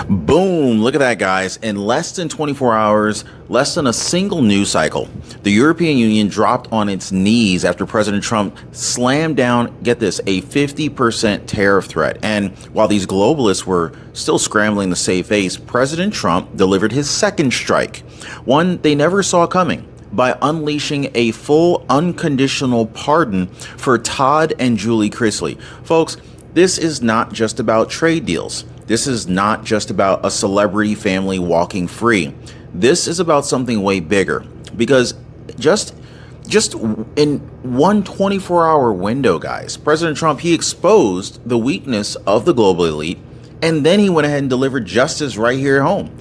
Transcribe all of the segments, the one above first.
Boom, look at that, guys. In less than 24 hours, less than a single news cycle, the European Union dropped on its knees after President Trump slammed down, get this, a 50% tariff threat. And while these globalists were still scrambling to save face, President Trump delivered his second strike, one they never saw coming, by unleashing a full unconditional pardon for Todd and Julie Chrisley. Folks, this is not just about trade deals. This is not just about a celebrity family walking free. This is about something way bigger, because just in one 24-hour window, guys, President Trump, he exposed the weakness of the global elite, and then he went ahead and delivered justice right here at home.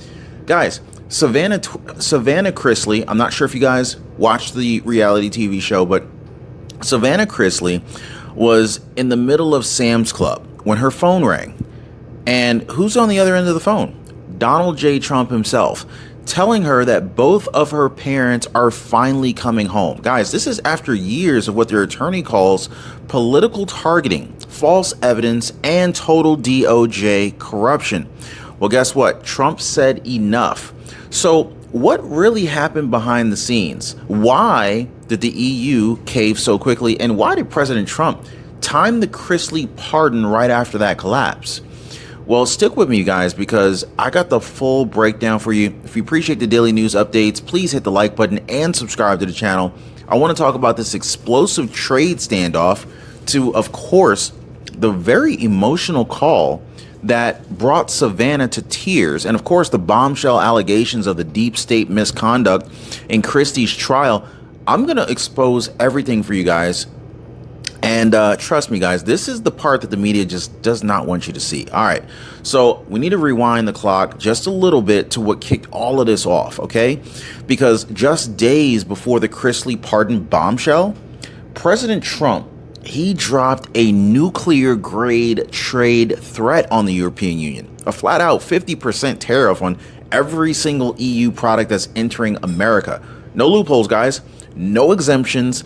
Guys, Savannah Chrisley, I'm not sure if you guys watched the reality TV show, but Savannah Chrisley was in the middle of Sam's Club when her phone rang. And who's on the other end of the phone? Donald J. Trump himself, telling her that both of her parents are finally coming home. Guys, this is after years of what their attorney calls political targeting, false evidence, and total DOJ corruption. Well, guess what? Trump said enough. So what really happened behind the scenes? Why did the EU cave so quickly? And why did President Trump time the Chrisley pardon right after that collapse? Well, stick with me, you guys, because I got the full breakdown for you. If you appreciate the daily news updates, please hit the like button and subscribe to the channel. I want to talk about this explosive trade standoff to, of course, the very emotional call that brought Savannah to tears. And of course, the bombshell allegations of the deep state misconduct in Christie's trial. I'm going to expose everything for you guys. And trust me, guys, this is the part that the media just does not want you to see. All right, so we need to rewind the clock just a little bit to what kicked all of this off, okay? Because just days before the Chrisley pardon bombshell, President Trump, he dropped a nuclear grade trade threat on the European Union, a flat out 50% tariff on every single EU product that's entering America. No loopholes, guys, no exemptions,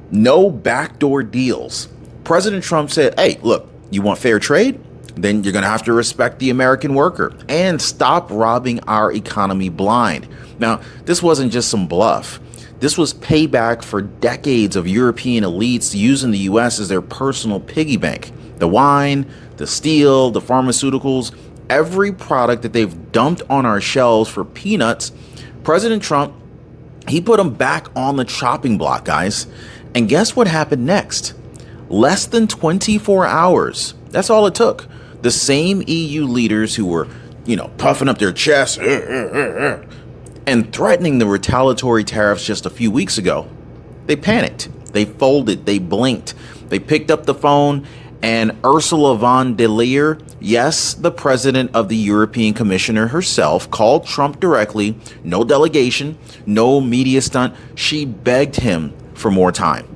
no backdoor deals. President Trump said, hey, look, you want fair trade? Then you're going to have to respect the American worker and stop robbing our economy blind. Now, this wasn't just some bluff. This was payback for decades of European elites using the U.S. as their personal piggy bank. The wine, the steel, the pharmaceuticals, every product that they've dumped on our shelves for peanuts, President Trump, he put them back on the chopping block, guys. And guess what happened next? Less than 24 hours. That's all it took. The same EU leaders who were, puffing up their chests and threatening the retaliatory tariffs just a few weeks ago, they panicked. They folded. They blinked. They picked up the phone, and Ursula von der Leyen, yes, the president of the European Commissioner herself, called Trump directly. No delegation, no media stunt. She begged him for more time.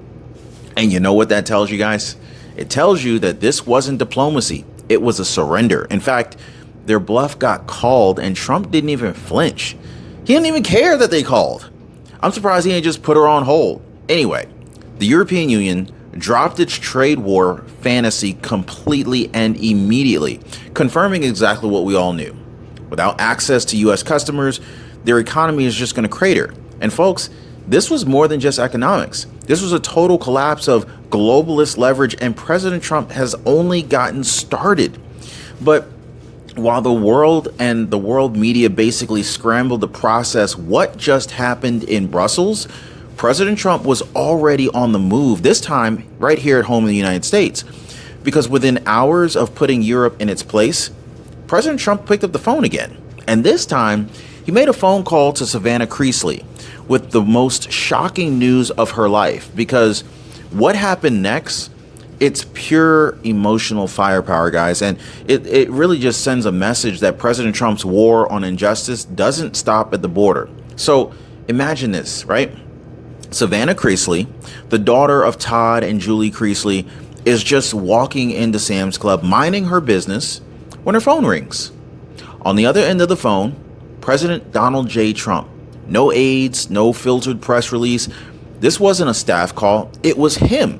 And you know what that tells you, guys? It tells you that this wasn't diplomacy. It was a surrender. In fact, their bluff got called and Trump didn't even flinch. He didn't even care that they called. I'm surprised he didn't just put her on hold. Anyway, the European Union dropped its trade war fantasy completely and immediately, confirming exactly what we all knew. Without access to U.S. customers, their economy is just going to crater. And folks, this was more than just economics. This was a total collapse of globalist leverage, and President Trump has only gotten started. But while the world and the world media basically scrambled to process what just happened in Brussels, President Trump was already on the move, this time right here at home in the United States. Because within hours of putting Europe in its place, President Trump picked up the phone again. And this time, he made a phone call to Savannah Chrisley with the most shocking news of her life, because what happened next, it's pure emotional firepower, guys. And it really just sends a message that President Trump's war on injustice doesn't stop at the border. So imagine this, right? Savannah Chrisley, the daughter of Todd and Julie Chrisley, is just walking into Sam's Club, minding her business, when her phone rings. On the other end of the phone, President Donald J. Trump. No aides, no filtered press release. This wasn't a staff call. It was him.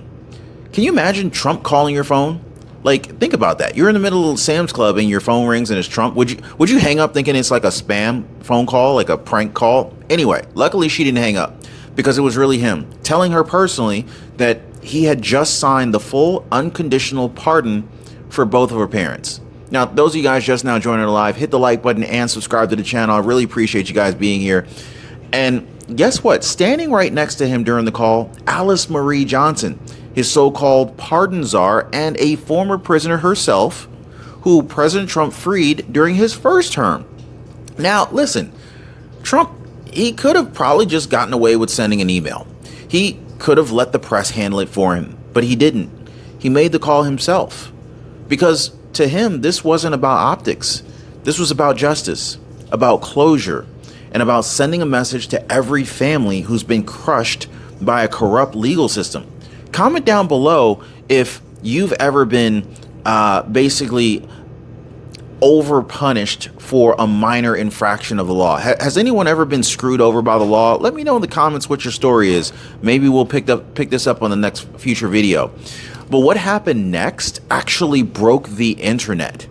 Can you imagine Trump calling your phone? Like, think about that. You're in the middle of Sam's Club and your phone rings and it's Trump. Would you hang up thinking it's like a spam phone call, like a prank call? Anyway, luckily she didn't hang up because it was really him telling her personally that he had just signed the full unconditional pardon for both of her parents. Now, those of you guys just now joining the live, hit the like button and subscribe to the channel. I really appreciate you guys being here. And guess what? Standing right next to him during the call, Alice Marie Johnson, his so-called pardon czar and a former prisoner herself, who President Trump freed during his first term. Now, listen, Trump, he could have probably just gotten away with sending an email. He could have let the press handle it for him, but he didn't. He made the call himself because to him, this wasn't about optics. This was about justice, about closure, and about sending a message to every family who's been crushed by a corrupt legal system. Comment down below if you've ever been basically over-punished for a minor infraction of the law. Has anyone ever been screwed over by the law? Let me know in the comments what your story is. Maybe we'll pick this up on the next future video. But what happened next actually broke the internet.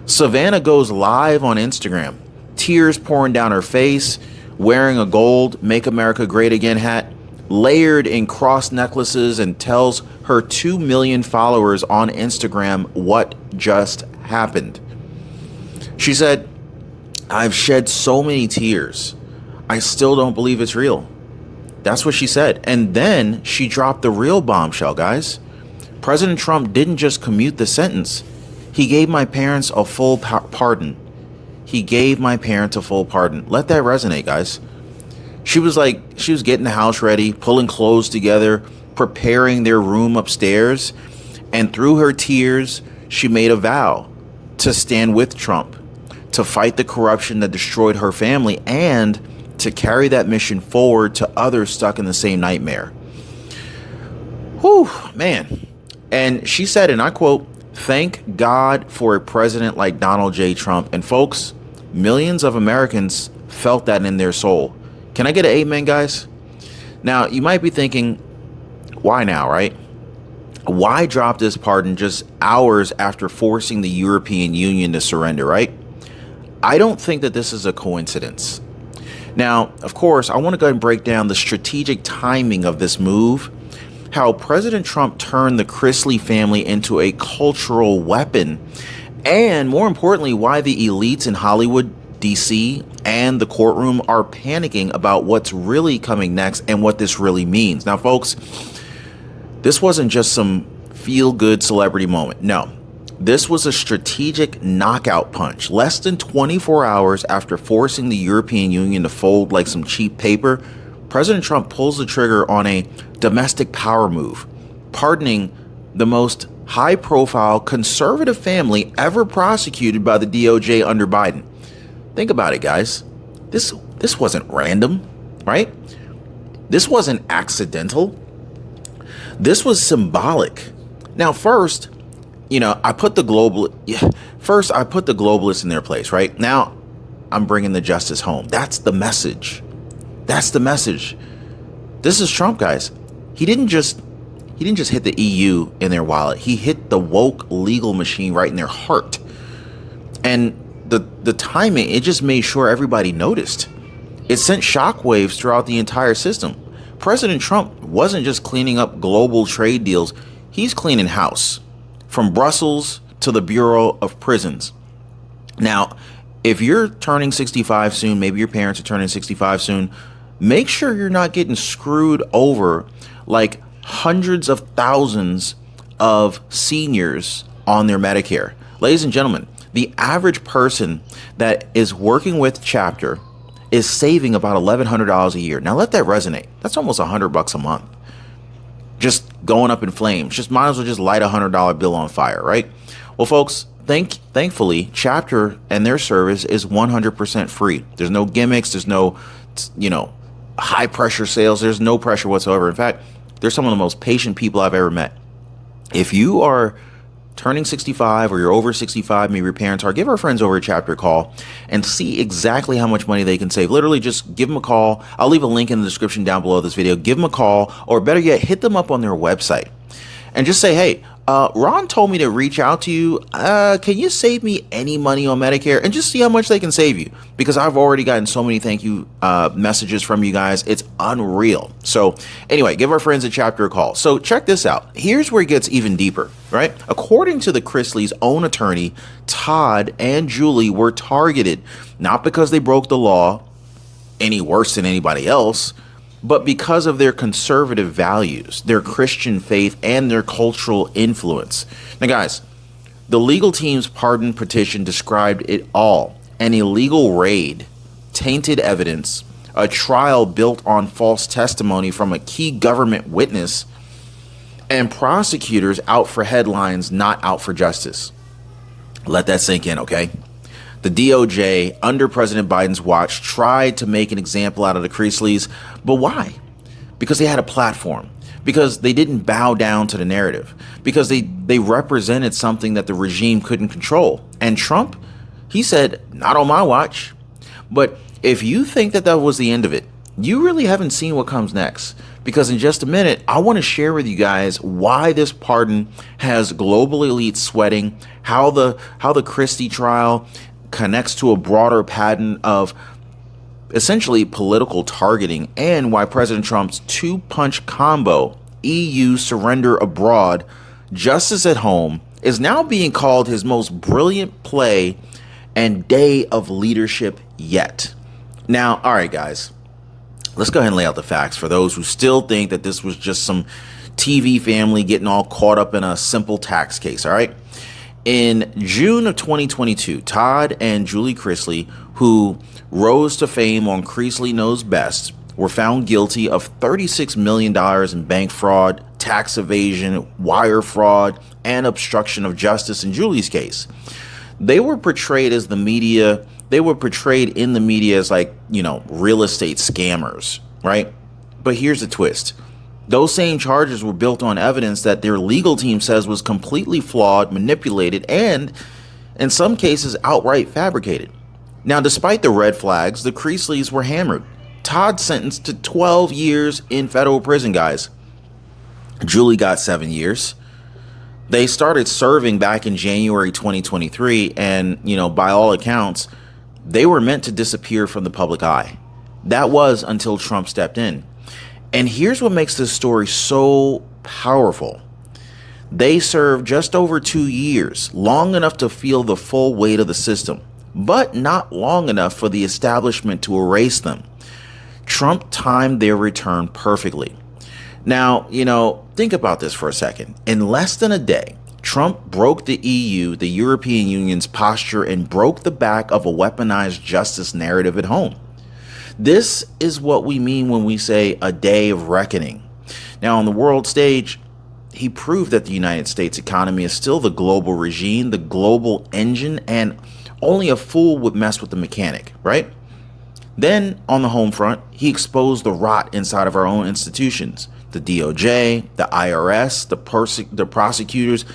Savannah goes live on Instagram, tears pouring down her face, wearing a gold "Make America Great Again" hat, layered in cross necklaces, and tells her 2 million followers on Instagram what just happened. She said, "I've shed so many tears. I still don't believe it's real." That's what she said. And then she dropped the real bombshell, guys. President Trump didn't just commute the sentence. He gave my parents a full pardon. He gave my parents a full pardon. Let that resonate, guys. She was getting the house ready, pulling clothes together, preparing their room upstairs. And through her tears, she made a vow to stand with Trump, to fight the corruption that destroyed her family, and to carry that mission forward to others stuck in the same nightmare. Whew, man. And she said, and I quote, "Thank God for a president like Donald J. Trump." And folks, millions of Americans felt that in their soul. Can I get an amen, guys? Now, you might be thinking, why now, right? Why drop this pardon just hours after forcing the European Union to surrender, right? I don't think that this is a coincidence. Now, of course, I want to go ahead and break down the strategic timing of this move, how President Trump turned the Chrisley family into a cultural weapon, and more importantly, why the elites in Hollywood, DC, and the courtroom are panicking about what's really coming next and what this really means. Now, folks, this wasn't just some feel-good celebrity moment. No, this was a strategic knockout punch. Less than 24 hours after forcing the European Union to fold like some cheap paper, President Trump pulls the trigger on a domestic power move, pardoning the most high-profile conservative family ever prosecuted by the DOJ under Biden. Think about it, guys. This wasn't random, right? This wasn't accidental. This was symbolic. Now, first, I put the globalists in their place, right? Now, I'm bringing the justice home. That's the message. That's the message. This is Trump, guys. He didn't just hit the EU in their wallet. He hit the woke legal machine right in their heart. And the timing, it just made sure everybody noticed. It sent shockwaves throughout the entire system. President Trump wasn't just cleaning up global trade deals. He's cleaning house, from Brussels to the Bureau of Prisons. Now, if you're turning 65 soon, maybe your parents are turning 65 soon, make sure you're not getting screwed over like hundreds of thousands of seniors on their Medicare. Ladies and gentlemen, the average person that is working with Chapter is saving about $1,100 a year. Now let that resonate. That's almost $100 a month. Just going up in flames. Just might as well just light a $100 bill on fire, right? Well, folks, thankfully, Chapter and their service is 100% free. There's no gimmicks. There's no, high pressure sales. There's no pressure whatsoever. In fact, they're some of the most patient people I've ever met. If you are turning 65 or you're over 65, maybe your parents are, give our friends over at Chapter a call and see exactly how much money they can save. Literally just give them a call. I'll leave a link in the description down below this video. Give them a call, or better yet, hit them up on their website and just say, hey, Ron told me to reach out to you. Can you save me any money on Medicare? And just see how much they can save you, because I've already gotten so many thank you messages from you guys. It's unreal. So anyway, give our friends at Chapter a call. So check this out. Here's where it gets even deeper, right? According to the Chrisleys' own attorney, Todd and Julie were targeted, not because they broke the law any worse than anybody else, but because of their conservative values, their Christian faith, and their cultural influence. Now, guys, the legal team's pardon petition described it all: an illegal raid, tainted evidence, a trial built on false testimony from a key government witness, and prosecutors out for headlines, not out for justice. Let that sink in, okay? The DOJ, under President Biden's watch, tried to make an example out of the Chrisleys. But why? Because they had a platform. Because they didn't bow down to the narrative. Because they represented something that the regime couldn't control. And Trump, he said, not on my watch. But if you think that that was the end of it, you really haven't seen what comes next. Because in just a minute, I want to share with you guys why this pardon has global elites sweating, how the Christie trial connects to a broader pattern of essentially political targeting, and why President Trump's two-punch combo, EU surrender abroad, justice at home, is now being called his most brilliant play and day of leadership yet. Now, all right, guys, let's go ahead and lay out the facts for those who still think that this was just some TV family getting all caught up in a simple tax case, all right? In June of 2022, Todd and Julie Chrisley, who rose to fame on Chrisley Knows Best, were found guilty of $36 million in bank fraud, tax evasion, wire fraud, and obstruction of justice in Julie's case. They were portrayed in the media as like, real estate scammers, right? But here's the twist. Those same charges were built on evidence that their legal team says was completely flawed, manipulated, and in some cases outright fabricated. Now, despite the red flags, the Chrisleys were hammered. Todd sentenced to 12 years in federal prison, guys. Julie got 7 years. They started serving back in January 2023, and, by all accounts, they were meant to disappear from the public eye. That was until Trump stepped in. And here's what makes this story so powerful. They served just over 2 years, long enough to feel the full weight of the system, but not long enough for the establishment to erase them. Trump timed their return perfectly. Now, think about this for a second. In less than a day, Trump broke the EU, the European Union's posture, and broke the back of a weaponized justice narrative at home. This is what we mean when we say a day of reckoning. Now, on the world stage, he proved that the United States economy is still the global regime, the global engine, and only a fool would mess with the mechanic, right? Then, on the home front, he exposed the rot inside of our own institutions. The DOJ, the IRS, the prosecutors,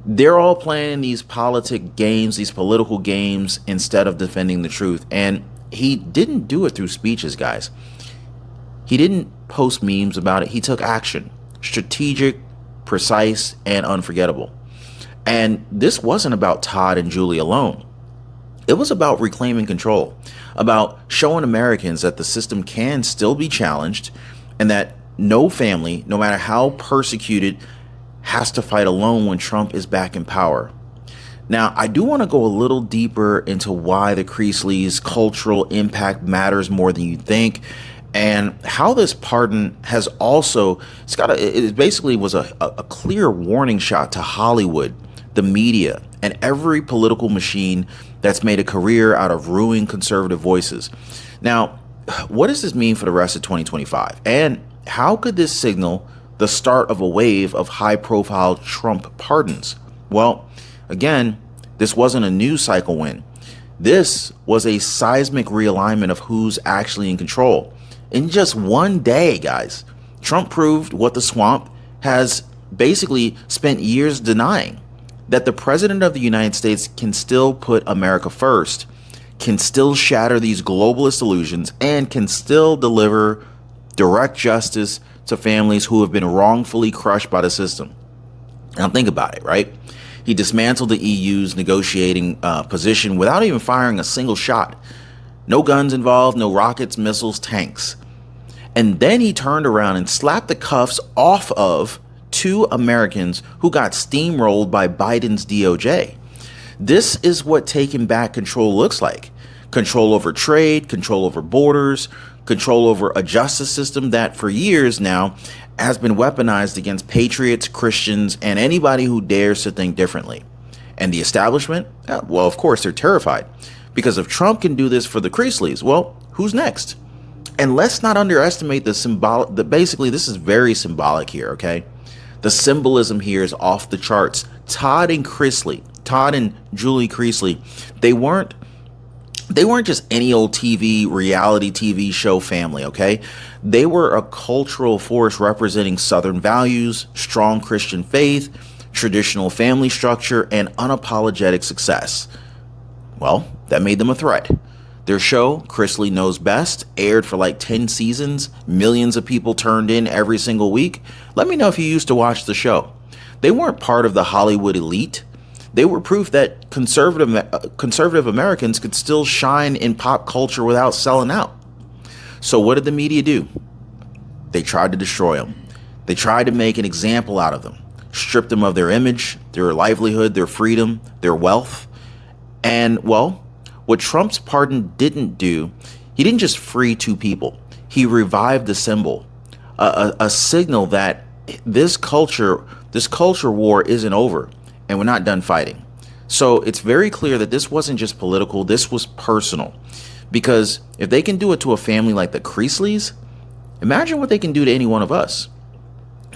they're all playing these political games instead of defending the truth. And he didn't do it through speeches, guys. He didn't post memes about it. He took action. Strategic, precise, and unforgettable. And this wasn't about Todd and Julie alone. It was about reclaiming control, about showing Americans that the system can still be challenged, and that no family, no matter how persecuted, has to fight alone when Trump is back in power. Now, I do want to go a little deeper into why the Chrisleys' cultural impact matters more than you think, and how this pardon has also, it basically was a clear warning shot to Hollywood, the media, and every political machine that's made a career out of ruining conservative voices. Now, what does this mean for the rest of 2025? And how could this signal the start of a wave of high-profile Trump pardons? Well, again, this wasn't a news cycle win. This was a seismic realignment of who's actually in control. In just one day, guys, Trump proved what the swamp has basically spent years denying: that the president of the United States can still put America first, can still shatter these globalist illusions, and can still deliver direct justice to families who have been wrongfully crushed by the system. Now think about it, right? He dismantled the EU's negotiating position without even firing a single shot. No guns involved, no rockets, missiles, tanks. And then he turned around and slapped the cuffs off of 2 Americans who got steamrolled by Biden's DOJ. This is what taking back control looks like. Control over trade, control over borders, control over a justice system that for years now has been weaponized against patriots, Christians, and anybody who dares to think differently. And the establishment? Well, of course, they're terrified. Because if Trump can do this for the Chrisleys, well, who's next? And let's not underestimate the symbolic, basically this is very symbolic here, okay? The symbolism here is off the charts. Todd and Julie Chrisley, they weren't just any old reality TV show family, okay? They were a cultural force representing Southern values, strong Christian faith, traditional family structure, and unapologetic success. Well, that made them a threat. Their show, Chrisley Knows Best, aired for like 10 seasons. Millions of people turned in every single week. Let me know if you used to watch the show. They weren't part of the Hollywood elite. They were proof that conservative Americans could still shine in pop culture without selling out. So what did the media do? They tried to destroy them. They tried to make an example out of them, strip them of their image, their livelihood, their freedom, their wealth. And, well, what Trump's pardon didn't do, he didn't just free 2 people. He revived the symbol, a signal that this culture war isn't over and we're not done fighting. So it's very clear that this wasn't just political, this was personal. Because if they can do it to a family like the Chrisleys, imagine what they can do to any one of us.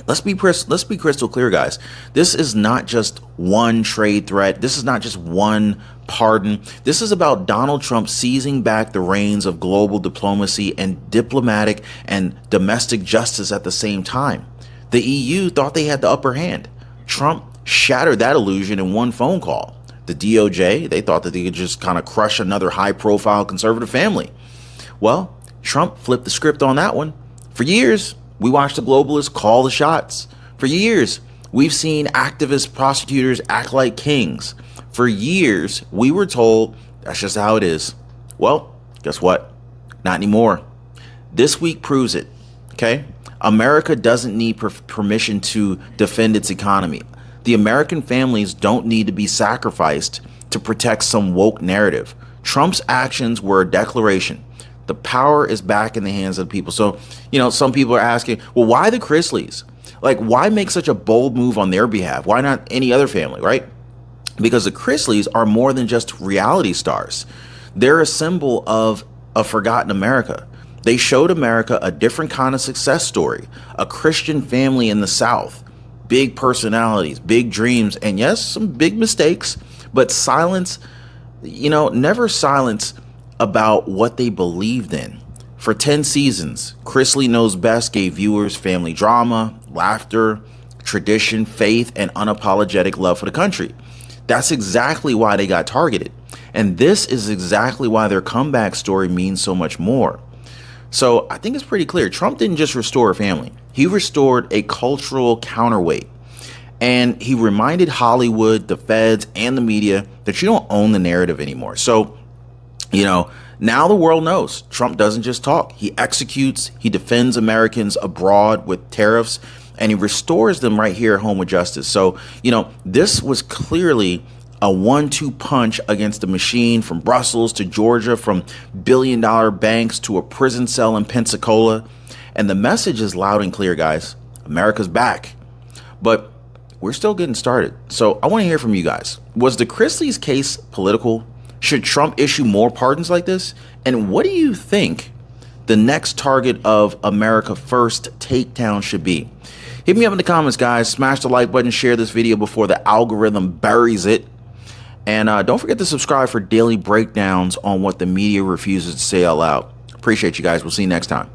Let's be crystal clear, guys. This is not just one trade threat. This is not just one pardon. This is about Donald Trump seizing back the reins of global diplomacy and diplomatic and domestic justice at the same time. The EU thought they had the upper hand. Trump shattered that illusion in one phone call. The DOJ, they thought that they could just kind of crush another high-profile conservative family. Well, Trump flipped the script on that one. For years, we watched the globalists call the shots. For years, we've seen activist prosecutors act like kings. For years, we were told that's just how it is. Well, guess what? Not anymore. This week proves it, okay? America doesn't need permission to defend its economy. The American families don't need to be sacrificed to protect some woke narrative. Trump's actions were a declaration. The power is back in the hands of the people. So, some people are asking, well, why the Chrisleys? Like, why make such a bold move on their behalf? Why not any other family, right? Because the Chrisleys are more than just reality stars. They're a symbol of a forgotten America. They showed America a different kind of success story, a Christian family in the South, big personalities, big dreams, and yes, some big mistakes, but silence, never silence about what they believed in. For 10 seasons, Chrisley Knows Best gave viewers family drama, laughter, tradition, faith, and unapologetic love for the country. That's exactly why they got targeted. And this is exactly why their comeback story means so much more. So I think it's pretty clear. Trump didn't just restore a family. He restored a cultural counterweight. And he reminded Hollywood, the feds, and the media that you don't own the narrative anymore. So, now the world knows Trump doesn't just talk. He executes, he defends Americans abroad with tariffs, and he restores them right here at home with justice. So, this was clearly a 1-2 punch against the machine, from Brussels to Georgia, from billion-dollar banks to a prison cell in Pensacola. And the message is loud and clear, guys. America's back. But we're still getting started. So I want to hear from you guys. Was the Chrisley's case political? Should Trump issue more pardons like this? And what do you think the next target of America First takedown should be? Hit me up in the comments, guys. Smash the like button, share this video before the algorithm buries it. And don't forget to subscribe for daily breakdowns on what the media refuses to say out loud. Appreciate you guys. We'll see you next time.